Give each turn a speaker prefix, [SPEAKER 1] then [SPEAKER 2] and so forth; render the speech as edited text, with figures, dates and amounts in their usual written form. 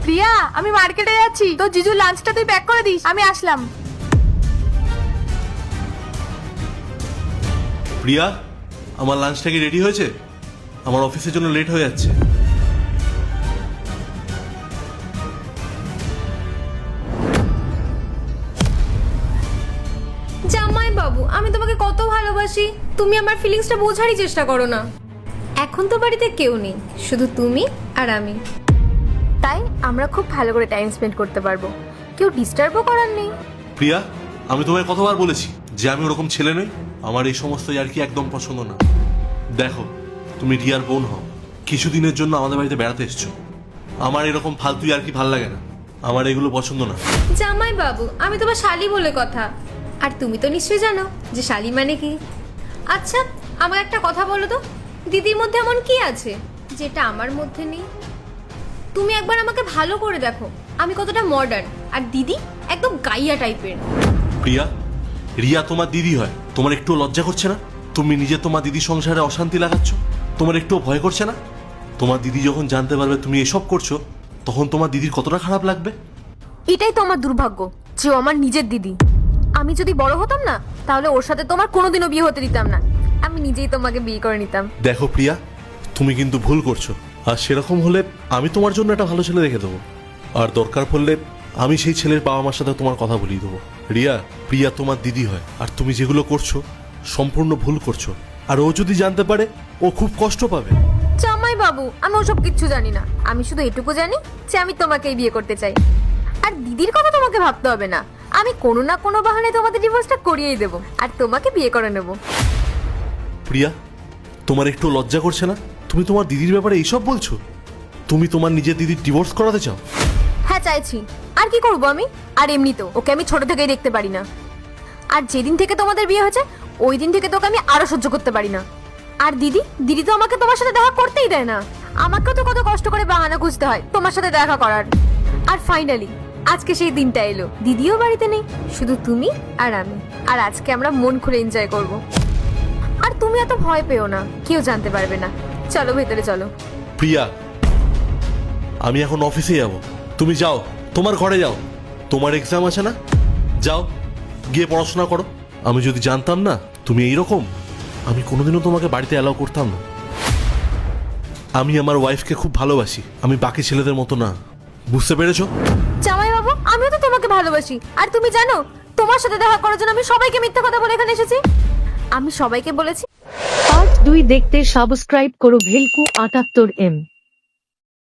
[SPEAKER 1] প্রিয়া, আমি মার্কেটে যাচ্ছি, তো জিজুর লাঞ্চটা তুই প্যাক করে দিস, আমি আসলাম।
[SPEAKER 2] প্রিয়া, আমার লাঞ্চটা কি রেডি হয়েছে? আমার অফিসের জন্য লেট হয়ে যাচ্ছে।
[SPEAKER 3] জামাই বাবু, আমি তোমাকে কত ভালোবাসি, তুমি আমার ফিলিংসটা বোঝারই চেষ্টা করো না। এখন তো বাড়িতে কেউ নেই, শুধু তুমি আর আমি,
[SPEAKER 1] তাই আমরা খুব ভালো করে টাইম স্পেন্ড করতে পারবো, কেউ ডিস্টার্বও করার নেই।
[SPEAKER 2] প্রিয়া, আমি তোমায় কতবার বলেছি যে আমি ওরকম ছেলে নই। আমার এই সমস্ত আর কি একদম পছন্দ না। দেখো, তুমি রিয়ার বোন হও, কিছুদিনের জন্য আমাদের বাড়িতে বেড়াতে এসছো। আমার এরকম ফালতু আর কি ভাল লাগে না, আমার এগুলো পছন্দ না।
[SPEAKER 3] জামাই বাবু, আমি তোমার শালি বলে কথা, আর তুমি তো নিশ্চয়ই জানো যে শালি মানে কি। আচ্ছা, আমার একটা কথা বলো তো, দিদির মধ্যে এমন কি আছে যেটা আমার মধ্যে নেই? তুমি একবার আমাকে ভালো করে দেখো, আমি কতটা মডার্ন, আর দিদি একদম গাইয়া টাইপের।
[SPEAKER 2] প্রিয়া, রিয়া তোমার দিদি হয়, তোমার একটু লজ্জা করছে না? তুমি নিজে তোমার দিদির সংসারে অশান্তি লাগাচ্ছ, তোমার একটু ভয় করছে না? তোমার দিদি যখন জানতে পারবে তুমি এসব করছো, তখন তোমার দিদির কতটা খারাপ লাগবে।
[SPEAKER 1] এটাই তো আমার দুর্ভাগ্য যে ও আমার নিজের দিদি। আমি যদি বড় হতাম না, তাহলে ওর সাথে তোমার কোনোদিনও বিয়ে হতে দিতাম না, আমি নিজেই তোমাকে বিয়ে করে নিতাম।
[SPEAKER 2] দেখো প্রিয়া, তুমি কিন্তু ভুল করছো। আর সেরকম হলে আমি তোমার জন্য একটা ভালো ছেলে দেখে দেবো, আর দরকার পড়লে আমি সেই ছেলের বাবা মার সাথে তোমার কথা বলিয়ে দেবো। রিয়া, প্রিয়া তোমার দিদি হয়, আর তুমি যেগুলো করছো সম্পূর্ণ ভুল করছো। আর ও যদি জানতে পারে, ও খুব কষ্ট পাবে।
[SPEAKER 1] জামাই বাবু, আমি ওসব কিচ্ছু জানি না, আমি শুধু এটুকু জানি যে আমি তোমাকেই বিয়ে করতে চাই। আর দিদির কথা তোমাকে ভাবতে হবে না, আমি কোনো না কোনো বাহানায় তোমাদের ডিভোর্সটা করিয়েই দেবো, আর তোমাকে বিয়ে করে নেব।
[SPEAKER 2] প্রিয়া, তোমার একটু লজ্জা করছে না? তুমি তোমার দিদির ব্যাপারে এইসব বলছো? তুমি তোমার নিজের দিদির ডিভোর্স করাতে চাও?
[SPEAKER 1] হ্যাঁ, চাইছি। আর কি করবো আমি? আর এমনি তো ওকে আমি ছোট থেকেই দেখতে পারি না, আর যেদিন থেকে তোমাদের বিয়ে হয়েছে ওই দিন থেকে তোকে আমি আরো সহ্য করতে পারি না। আর দিদি দিদি তো আমাকে তোমার সাথে দেখা করতেই দেয় না, আমাকেও তো কত কষ্ট করে বাহানা খুঁজতে হয় তোমার সাথে দেখা করার। আর ফাইনালি আজকে সেই দিনটা এলো, দিদিও বাড়িতে নেই, শুধু তুমি আর আমি, আর আজকে আমরা মন খুলে এনজয় করব। আর তুমি এত ভয় পেও না, কেউ জানতে পারবে না। চলো ভেতরে চলো।
[SPEAKER 2] প্রিয়া, আমি এখন অফিসে যাব, তুমি যাও, তোমার ঘরে যাও। তোমার এক্সাম আছে না, যাও গিয়ে পড়াশোনা করো। আমি যদি জানতাম না তুমি এইরকম, আমি কোনোদিনও তোমাকে বাড়িতে অ্যালাউ করতাম না। আমি আমার ওয়াইফকে খুব ভালোবাসি, আমি বাকি ছেলেদের মতো না, বুঝতে পেরেছো?
[SPEAKER 1] জামাই বাবু, আমিও তো তোমাকে ভালোবাসি, আর তুমি জানো তোমার সাথে দেখা করার জন্য আমি সবাইকে মিথ্যা কথা বলে এখানে এসেছি। আমি সবাইকে বলেছি
[SPEAKER 4] পার্ট 2 দেখতে সাবস্ক্রাইব করো ভেলকু 78M।